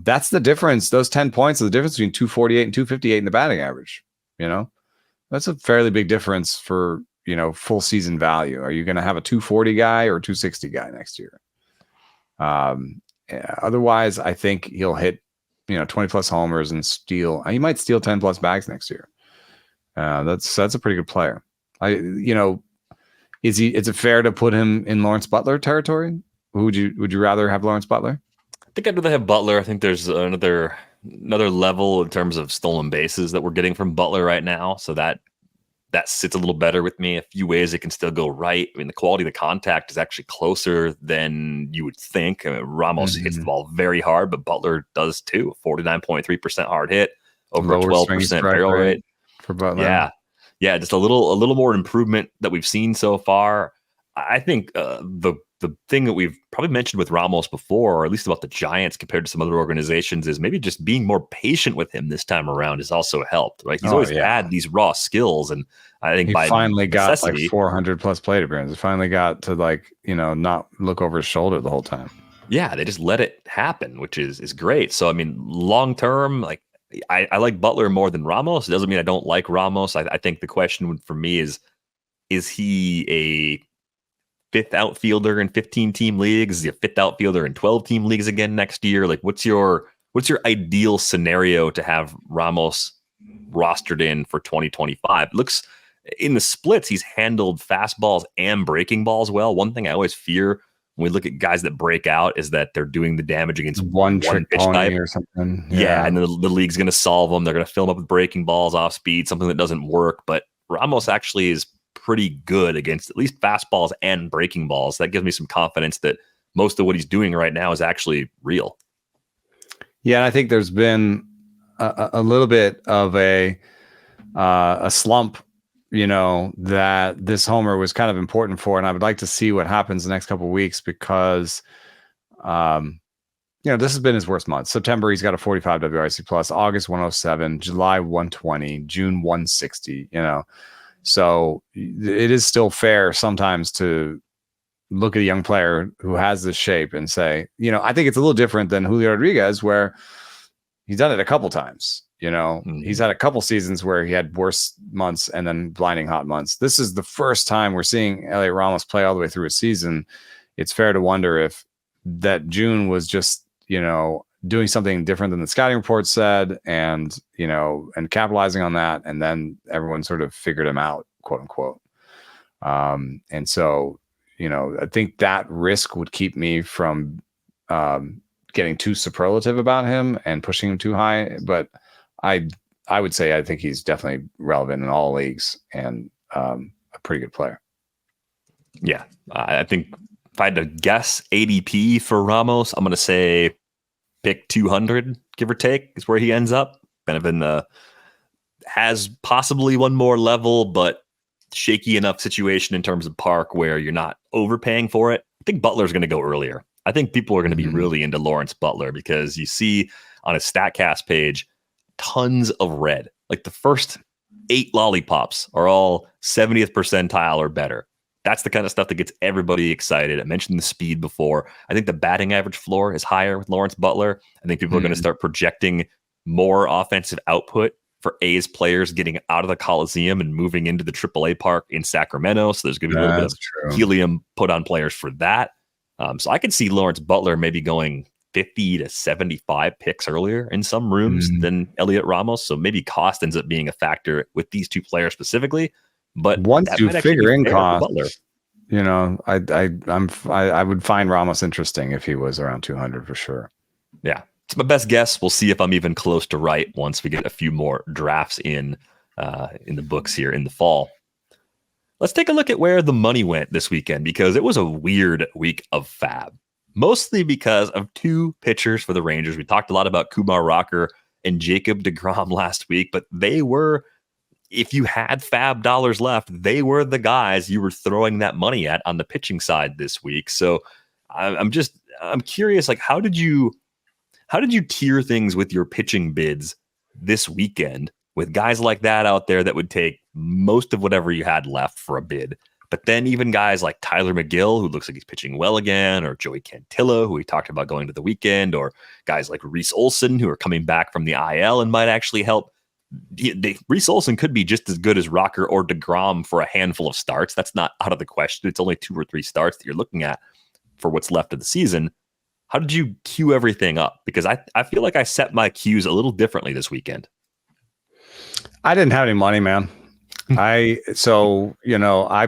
That's the difference. Those 10 points are the difference between 248 and 258 in the batting average. That's a fairly big difference for full season value. Are you going to have a 240 guy or a 260 guy next year? Otherwise, I think he'll hit 20 plus homers and steal. He might steal 10 plus bags next year. That's a pretty good player. Is it fair to put him in Lawrence Butler territory? Would you rather have Lawrence Butler? I think I'd rather have Butler. I think there's another level in terms of stolen bases that we're getting from Butler right now. So that sits a little better with me. A few ways it can still go right. I mean, the quality of the contact is actually closer than you would think. I mean, Ramos hits the ball very hard, but Butler does too. 49.3% hard hit, over a 12% barrel rate for Butler. Yeah, just a little more improvement that we've seen so far. I think the thing that we've probably mentioned with Ramos before, or at least about the Giants compared to some other organizations, is maybe just being more patient with him this time around has also helped. Right? He's always had these raw skills, and I think he finally got like 400 plus plate appearances. Finally got to not look over his shoulder the whole time. Yeah, they just let it happen, which is great. So I mean, long term, like I like Butler more than Ramos. It doesn't mean I don't like Ramos. I think the question for me is he a fifth outfielder in 15-team leagues? Is he a fifth outfielder in 12-team leagues again next year? Like, what's your ideal scenario to have Ramos rostered in for 2025? It looks in the splits, he's handled fastballs and breaking balls well. One thing I always fear when we look at guys that break out is that they're doing the damage against one trick pitch pony type or something. Yeah, and then the league's going to solve them. They're going to fill them up with breaking balls off speed, something that doesn't work. But Ramos actually is pretty good against at least fastballs and breaking balls. That gives me some confidence that most of what he's doing right now is actually real. Yeah, and I think there's been a little bit of a slump, that this homer was kind of important for, and I would like to see what happens the next couple of weeks because, this has been his worst month. September, he's got a 45 WRC plus, August 107, July 120, June 160, So it is still fair sometimes to look at a young player who has this shape and say, I think it's a little different than Julio Rodríguez, where he's done it a couple times. He's had a couple seasons where he had worse months and then blinding hot months. This is the first time we're seeing Heliot Ramos play all the way through a season. It's fair to wonder if that June was just, doing something different than the scouting report said and capitalizing on that. And then everyone sort of figured him out, quote unquote. And so, I think that risk would keep me from getting too superlative about him and pushing him too high. But I would say I think he's definitely relevant in all leagues and a pretty good player. Yeah, I think if I had to guess ADP for Ramos, I'm going to say pick 200, give or take, is where he ends up. Kind of in the has possibly one more level, but shaky enough situation in terms of park where you're not overpaying for it. I think Butler's going to go earlier. I think people are going to be really into Lawrence Butler because you see on his StatCast page tons of red. Like the first 8 lollipops are all 70th percentile or better. That's the kind of stuff that gets everybody excited. I mentioned the speed before. I think the batting average floor is higher with Lawrence Butler. I think people are going to start projecting more offensive output for A's players getting out of the Coliseum and moving into the AAA park in Sacramento. So there's going to be a little bit of helium put on players for that. So I could see Lawrence Butler maybe going 50 to 75 picks earlier in some rooms than Heliot Ramos. So maybe cost ends up being a factor with these two players specifically. But once you figure in cost, you know, I would find Ramos interesting if he was around 200 for sure. Yeah, it's my best guess. We'll see if I'm even close to right once we get a few more drafts in the books here in the fall. Let's take a look at where the money went this weekend because it was a weird week of fab. Mostly because of 2 pitchers for the Rangers. We talked a lot about Kumar Rocker and Jacob deGrom last week, but they were, if you had fab dollars left, they were the guys you were throwing that money at on the pitching side this week. So I'm curious, like, how did you tier things with your pitching bids this weekend with guys like that out there that would take most of whatever you had left for a bid? But then even guys like Tyler McGill, who looks like he's pitching well again, or Joey Cantillo, who we talked about going to the weekend, or guys like Reese Olson, who are coming back from the IL and might actually help. Reese Olson could be just as good as Rocker or deGrom for a handful of starts. That's not out of the question. It's only 2 or 3 starts that you're looking at for what's left of the season. How did you queue everything up? Because I feel like I set my queues a little differently this weekend. I didn't have any money, man. I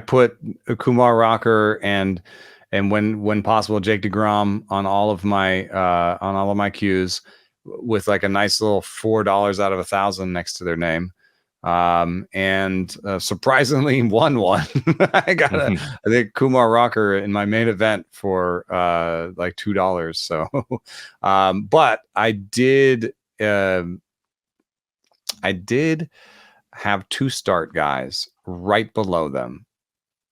put Kumar Rocker and when possible Jake deGrom on all of my queues with like a nice little $4 out of 1,000 next to their name. And surprisingly won one. I think Kumar Rocker in my main event for like $2. So but I did have 2 start guys right below them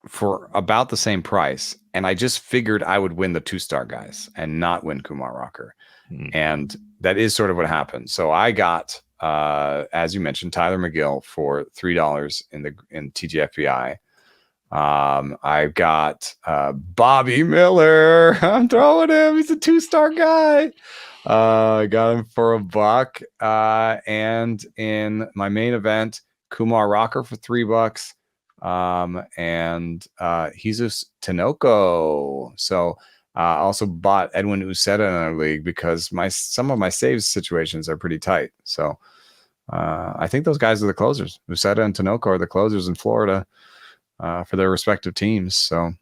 for about the same price. And I just figured I would win the 2-star guys and not win Kumar Rocker. And that is sort of what happened. So I got, as you mentioned, Tyler McGill for $3 in TGFBI. I got Bobby Miller. I'm throwing him. He's a 2-star guy. I got him for $1. And in my main event, Kumar Rocker for $3. And Jesus Tinoco. So I also bought Edwin Uceta in our league because some of my saves situations are pretty tight. So I think those guys are the closers. Uceta and Tinoco are the closers in Florida for their respective teams. So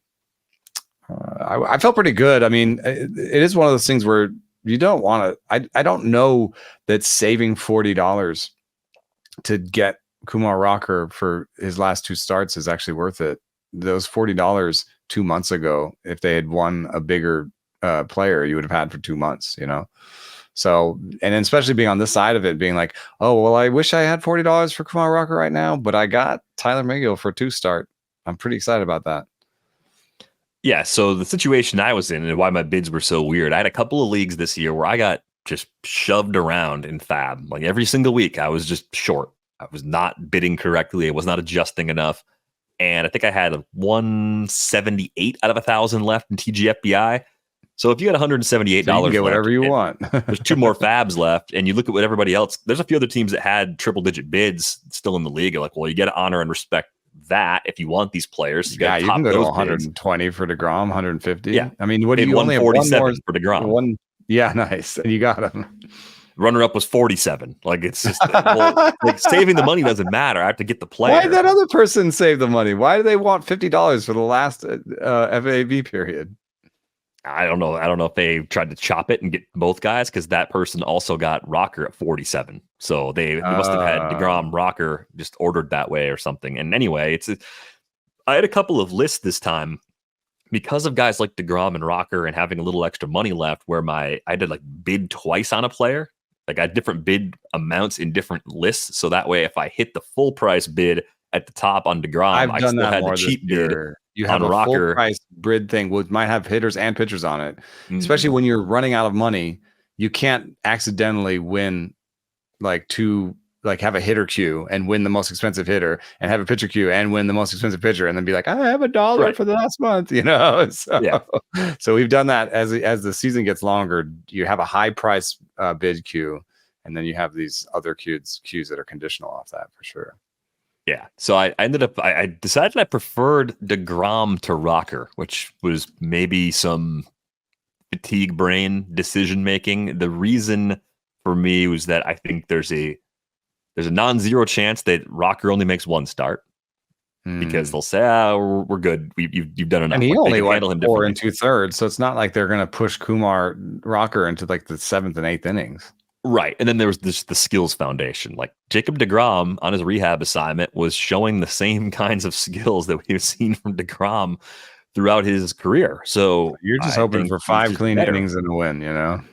I felt pretty good. I mean, it is one of those things where you don't want to. I don't know that saving $40 to get Kumar Rocker for his last 2 starts is actually worth it. Those $40 2 months ago, if they had won a bigger player, you would have had for 2 months, you know? So, and then especially being on this side of it, being like, oh, well, I wish I had $40 for Kumar Rocker right now, but I got Tyler McGill for a 2-start. I'm pretty excited about that. Yeah, so the situation I was in and why my bids were so weird, I had a couple of leagues this year where I got just shoved around in fab. Like every single week, I was just short. I was not bidding correctly. I was not adjusting enough. And I think I had 178 out of 1,000 left in TGFBI. So if you got $178, so you can get whatever you want. There's 2 more fabs left, and you look at what everybody else. There's a few other teams that had triple-digit bids still in the league. You're like, well, you got to honor and respect that if you want these players. You can go to 120 bids. For deGrom, 150. Yeah, I mean, what do you only have 147 for deGrom? Yeah, nice. And you got him. Runner-up was 47. Like, it's just like saving the money doesn't matter. I have to get the player. Why did that other person save the money? Why do they want $50 for the last FAB period? I don't know. I don't know if they tried to chop it and get both guys because that person also got Rocker at 47. So they must have had deGrom Rocker just ordered that way or something. And anyway, I had a couple of lists this time because of guys like deGrom and Rocker and having a little extra money left where I did like bid twice on a player. Like I had different bid amounts in different lists. So that way, if I hit the full price bid at the top on deGrom, I still had the cheap bid you have on a full Rocker. price bid thing, which might have hitters and pitchers on it. Especially Mhm. when you're running out of money, you can't accidentally win have a hitter queue and win the most expensive hitter, and have a pitcher queue and win the most expensive pitcher, and then be like, I have $1 Right. for the last month, So we've done that as the season gets longer. You have a high price bid queue, and then you have these other queues that are conditional off that for sure. Yeah. So I decided I preferred deGrom to Rocker, which was maybe some fatigue brain decision making. The reason for me was that I think there's a non-zero chance that Rocker only makes one start, because they'll say, we're good. You've done enough. And he Like, only went 4 2/3, so it's not like they're going to push Kumar Rocker into like the 7th and 8th innings. Right. And then there was the skills foundation. Like Jacob deGrom on his rehab assignment was showing the same kinds of skills that we've seen from deGrom throughout his career. So you're just hoping for 5 clean innings and a win,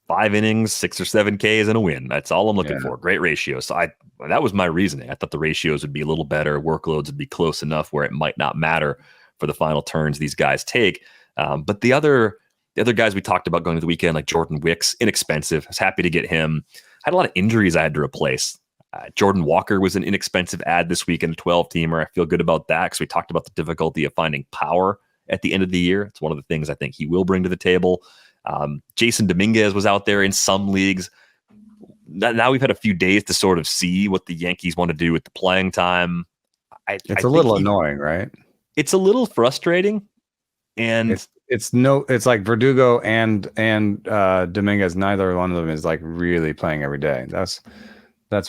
5 innings, 6 or 7 Ks and a win. That's all I'm looking for. Great ratio. So that was my reasoning. I thought the ratios would be a little better. Workloads would be close enough where it might not matter for the final turns these guys take. But the other guys we talked about going to the weekend, like Jordan Wicks, inexpensive. I was happy to get him. I had a lot of injuries I had to replace. Jordan Walker was an inexpensive add this week in a 12-teamer. I feel good about that because we talked about the difficulty of finding power at the end of the year. It's one of the things I think he will bring to the table. Jason Dominguez was out there in some leagues. Now we've had a few days to sort of see what the Yankees want to do with the playing time. It's a little annoying, right? It's a little frustrating. And it's like Verdugo and Dominguez. Neither one of them is like really playing every day. That's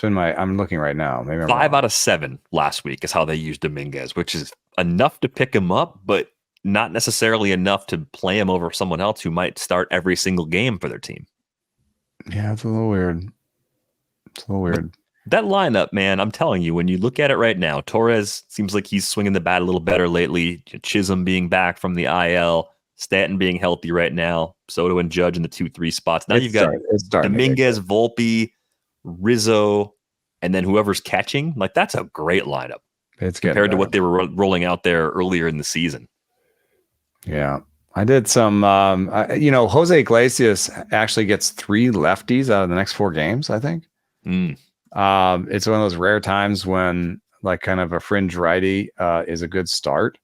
been I'm looking right now. Maybe I'm 5 wrong. out of 7 last week is how they used Dominguez, which is enough to pick him up, but not necessarily enough to play him over someone else who might start every single game for their team. Yeah, it's a little weird. But that lineup, man, I'm telling you, when you look at it right now, Torres seems like he's swinging the bat a little better lately. Chisholm being back from the IL, Stanton being healthy right now, Soto and Judge in the 2-3 spots. Now you've got Dominguez, Volpe, Rizzo, and then whoever's catching. Like, that's a great lineup. It's compared to what they were rolling out there earlier in the season. Yeah. I did some, Jose Iglesias actually gets 3 lefties out of the next 4 games, I think. It's one of those rare times when like kind of a fringe righty is a good start.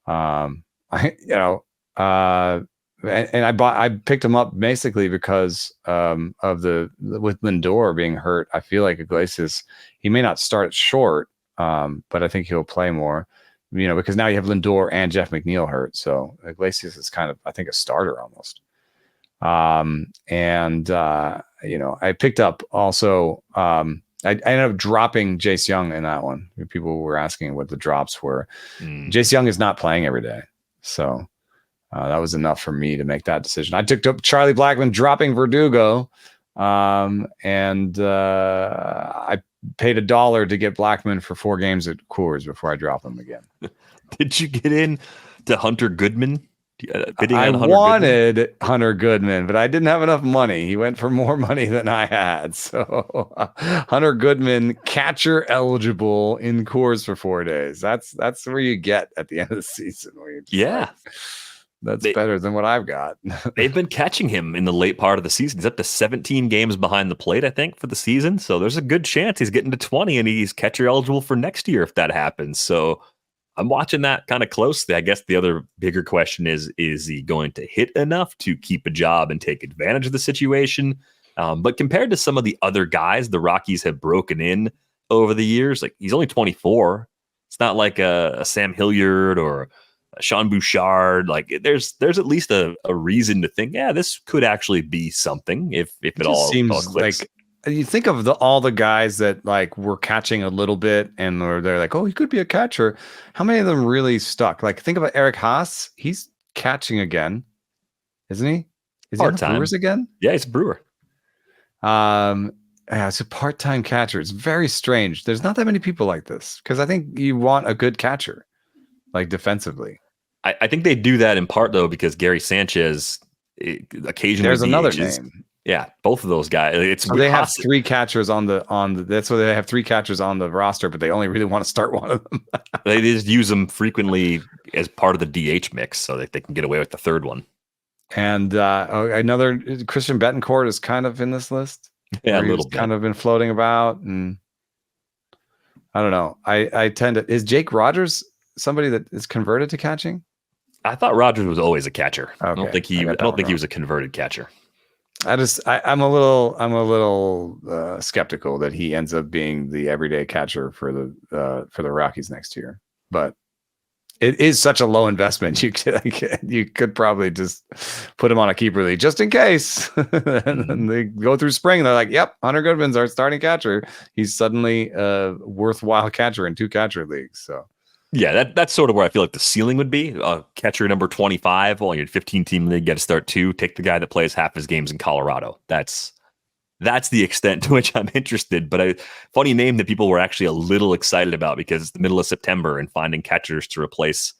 I picked him up basically because with Lindor being hurt. I feel like Iglesias, he may not start at short, but I think he'll play more. Because now you have Lindor and Jeff McNeil hurt. So Iglesias is kind of, I think, a starter almost. I picked up also, I ended up dropping Jace Young in that one. People were asking what the drops were. Jace Young is not playing every day. So that was enough for me to make that decision. I took up Charlie Blackmon, dropping Verdugo. I paid $1 to get Blackmon for 4 games at Coors before I drop him again. Did you get in to Hunter Goodman? I wanted Hunter Goodman, but I didn't have enough money. He went for more money than I had. So Hunter Goodman, catcher eligible in Coors for 4 days. That's where you get at the end of the season. That's better than what I've got. They've been catching him in the late part of the season. He's up to 17 games behind the plate, I think, for the season. So there's a good chance he's getting to 20 and he's catcher eligible for next year if that happens. So I'm watching that kind of closely. I guess the other bigger question is he going to hit enough to keep a job and take advantage of the situation? But compared to some of the other guys the Rockies have broken in over the years, like he's only 24. It's not like a Sam Hilliard or Sean Bouchard. Like there's at least a reason to think, this could actually be something if it all seems clicks. Like you think of all the guys that like were catching a little bit and they're like, oh, he could be a catcher. How many of them really stuck? Like think about Eric Haas. He's catching again, isn't he? Is he on the Brewers again? Yeah, he's a Brewer. It's a part-time catcher. It's very strange. There's not that many people like this because I think you want a good catcher, like defensively. I think they do that in part though because Gary Sanchez occasionally there's another name. Yeah, both of those guys. They have 3 catchers on the. That's why they have 3 catchers on the roster, but they only really want to start one of them. They just use them frequently as part of the DH mix so that they can get away with the third one. And another Christian Betancourt is kind of in this list. Yeah, a little bit. Kind of been floating about, and I don't know. I tend to. Is Jake Rogers somebody that is converted to catching? I thought Rogers was always a catcher. Okay. I don't think he was a converted catcher. I'm a little skeptical that he ends up being the everyday catcher for the Rockies next year. But it is such a low investment. You could probably just put him on a keeper league just in case. And they go through spring and they're like, "Yep, Hunter Goodman's our starting catcher. He's suddenly a worthwhile catcher in 2 catcher leagues." So. Yeah, that's sort of where I feel like the ceiling would be. Catcher number 25, well, you're 15-team league, get to start 2. Take the guy that plays half his games in Colorado. That's the extent to which I'm interested. But a funny name that people were actually a little excited about because it's the middle of September and finding catchers to replace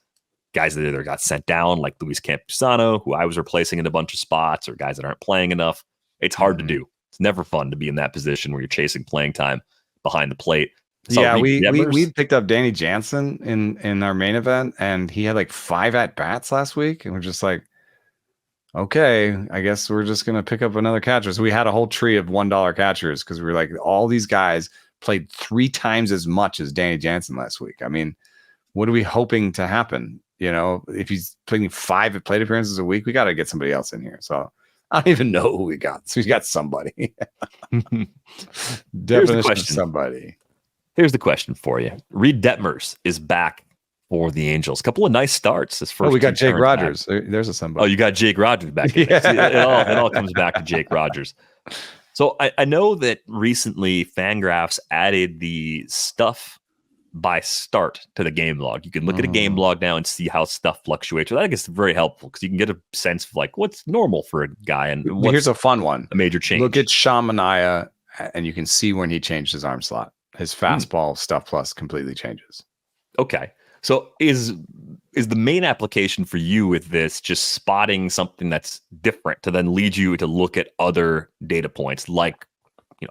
guys that either got sent down, like Luis Campusano, who I was replacing in a bunch of spots, or guys that aren't playing enough. It's hard to do. It's never fun to be in that position where you're chasing playing time behind the plate. Yeah, we picked up Danny Jansen in our main event, and he had like 5 at-bats last week, and we're just like, okay, I guess we're just gonna pick up another catcher. So we had a whole tree of $1 catchers because we were like, all these guys played 3 times as much as Danny Jansen last week. I mean, what are we hoping to happen? You know, if he's playing 5 plate appearances a week, we got to get somebody else in here. So I don't even know who we got. So we got somebody. Definition of somebody. Here's the question for you. Reed Detmers is back for the Angels. A couple of nice starts. We got Jake Rogers. There's a somebody. Oh, you got Jake Rogers back. Yeah. It all comes back to Jake Rogers. So I know that recently Fangraphs added the stuff by start to the game log. You can look at a game log now and see how stuff fluctuates. I think it's very helpful because you can get a sense of like what's normal for a guy and here's a fun one. A major change. Look at Sean Manaea and you can see when he changed his arm slot. His fastball stuff plus completely changes. Okay. So is the main application for you with this just spotting something that's different to then lead you to look at other data points like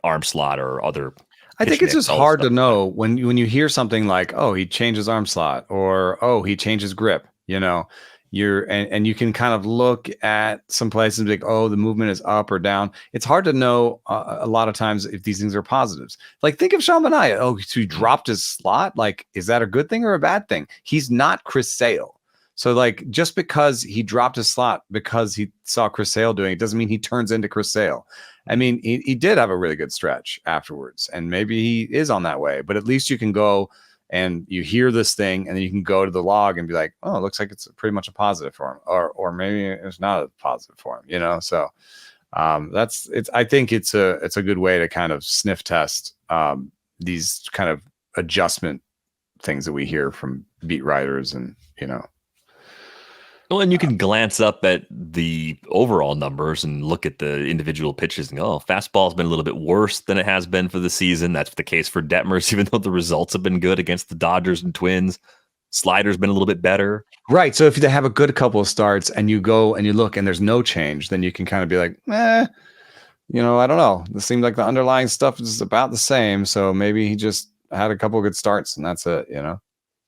arm slot or other? I think it's just hard to know when you hear something like, oh, he changed his arm slot, or oh, he changed his grip. You know, and you can kind of look at some places and be like, oh, the movement is up or down. It's hard to know a lot of times if these things are positives. Like think of Sean Manaea. Oh, so he dropped his slot. Like, is that a good thing or a bad thing? He's not Chris Sale. So like just because he dropped his slot because he saw Chris Sale doing it doesn't mean he turns into Chris Sale. I mean, he did have a really good stretch afterwards, and maybe he is on that way, but at least you can go and you hear this thing and then you can go to the log and be like, oh, it looks like it's pretty much a positive for him, or maybe it's not a positive for him, you know? So I think it's a good way to kind of sniff test these kind of adjustment things that we hear from beat writers and, you know. Well, and you can glance up at the overall numbers and look at the individual pitches and go, oh, fastball's been a little bit worse than it has been for the season. That's the case for Detmers, even though the results have been good against the Dodgers and Twins. Slider's been a little bit better. Right. So if they have a good couple of starts and you go and you look and there's no change, then you can kind of be like, you know, I don't know. It seems like the underlying stuff is about the same. So maybe he just had a couple of good starts and that's it, you know?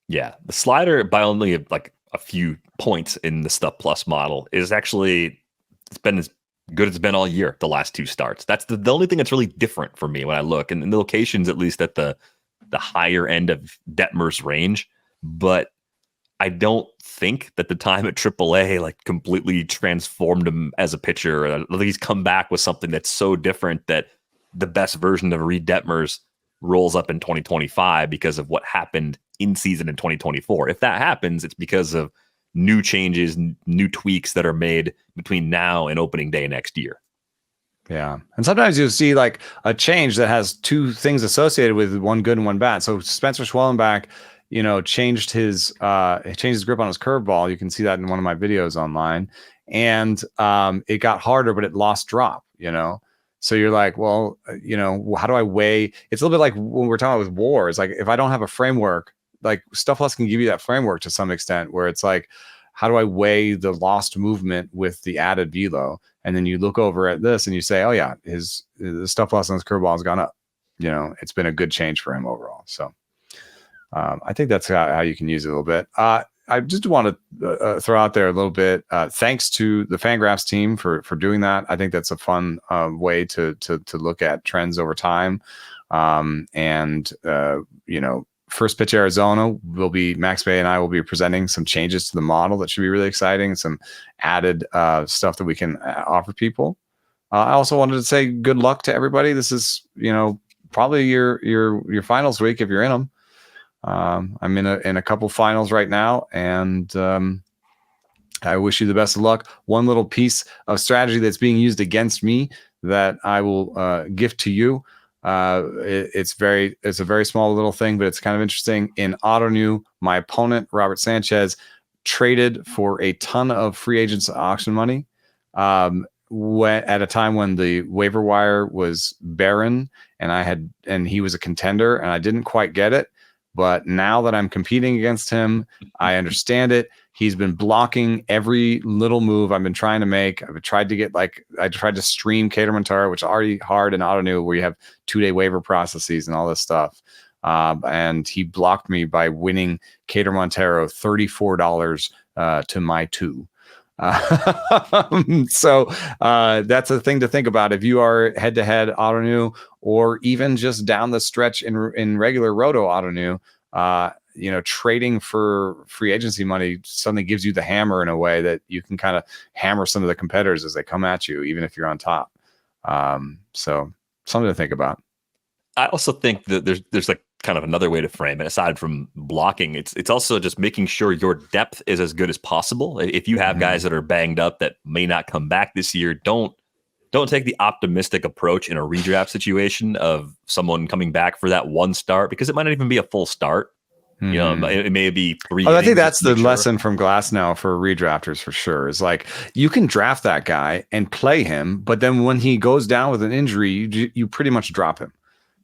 Yeah. The slider by only like a few points in the Stuff Plus model is actually, it's been as good as it's been all year, the last 2 starts. That's the only thing that's really different for me when I look, and the locations, at least at the higher end of Detmer's range. But I don't think that the time at AAA like completely transformed him as a pitcher. I think he's come back with something that's so different that the best version of Reed Detmers rolls up in 2025 because of what happened in season in 2024. If that happens, it's because of new changes, new tweaks that are made between now and opening day next year. Yeah. And sometimes you'll see like a change that has 2 things associated with one good and one bad. So Spencer Schwellenbach, you know, changed his grip on his curveball. You can see that in one of my videos online. And it got harder, but it lost drop, you know? So you're like, well, you know, how do I weigh? It's a little bit like when we're talking about with WAR. It's like, if I don't have a framework, like Stuff Plus can give you that framework to some extent where it's like, how do I weigh the lost movement with the added velo? And then you look over at this and you say, oh yeah, the Stuff Plus on his curveball has gone up. You know, it's been a good change for him overall. So I think that's how you can use it a little bit. I just want to throw out there a little bit. Thanks to the Fangraphs team for doing that. I think that's a fun way to look at trends over time. First Pitch Arizona will be Max Bay and I will be presenting some changes to the model that should be really exciting. Some added stuff that we can offer people. I also wanted to say good luck to everybody. This is, probably your finals week if you're in them. I'm in a couple finals right now, and I wish you the best of luck. One little piece of strategy that's being used against me that I will gift to you. It's a very small little thing, but it's kind of interesting. In Autonew, my opponent Robert Sanchez traded for a ton of free agents auction money. At a time when the waiver wire was barren and he was a contender and I didn't quite get it. But now that I'm competing against him, I understand it. He's been blocking every little move I've been trying to make. I tried to stream Cater Montero, which is already hard in Autonew where you have 2-day waiver processes and all this stuff. And he blocked me by winning Cater Montero $34 to my 2. So that's a thing to think about if you are head-to-head Autonew or even just down the stretch in regular Roto Autonew. Trading for free agency money suddenly gives you the hammer in a way that you can kind of hammer some of the competitors as they come at you, even if you're on top. So something to think about. I also think that there's like kind of another way to frame it. Aside from blocking, it's also just making sure your depth is as good as possible. If you have guys that are banged up that may not come back this year, don't take the optimistic approach in a redraft situation of someone coming back for that one start, because it might not even be a full start. It may be 3. I think that's the lesson from Glasnow for redrafters for sure. Is like you can draft that guy and play him, but then when he goes down with an injury, you pretty much drop him.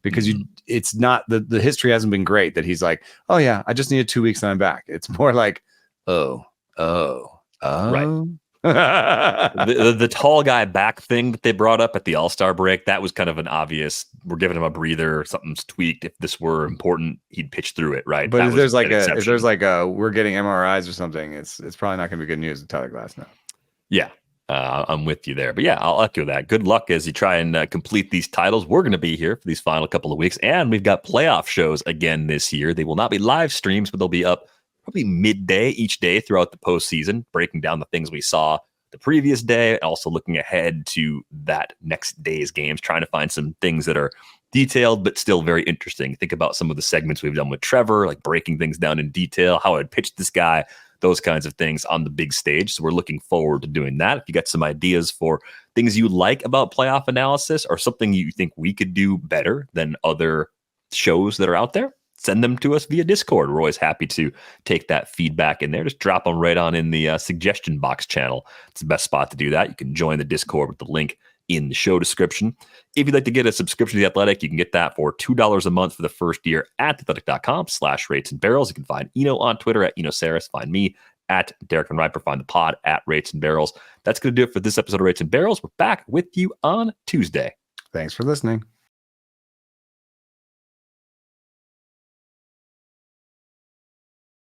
Because it's not the history hasn't been great that he's like, oh yeah, I just needed 2 weeks and I'm back. It's more like, oh, right. the tall guy back thing that they brought up at the All-Star break, that was kind of an obvious, we're giving him a breather, something's tweaked. If this were important, he'd pitch through it, right? But if there's like we're getting MRIs or something, it's probably not going to be good news to Tyler Glasnow. Yeah. I'm with you there. But yeah, I'll echo that. Good luck as you try and complete these titles. We're going to be here for these final couple of weeks. And we've got playoff shows again this year. They will not be live streams, but they'll be up probably midday each day throughout the postseason, breaking down the things we saw the previous day, also looking ahead to that next day's games, trying to find some things that are detailed but still very interesting. Think about some of the segments we've done with Trevor, like breaking things down in detail, how I'd pitch this guy, those kinds of things on the big stage. So we're looking forward to doing that. If you got some ideas for things you like about playoff analysis or something you think we could do better than other shows that are out there, send them to us via Discord. We're always happy to take that feedback in there. Just drop them right on in the suggestion box channel. It's the best spot to do that. You can join the Discord with the link in the show description. If you'd like to get a subscription to The Athletic, you can get that for $2 a month for the first year at theathletic.com/rates and barrels. You can find Eno on Twitter at Eno Saris. Find me at Derek Van Riper. Find the pod at Rates and Barrels. That's going to do it for this episode of Rates and Barrels. We're back with you on Tuesday. Thanks for listening.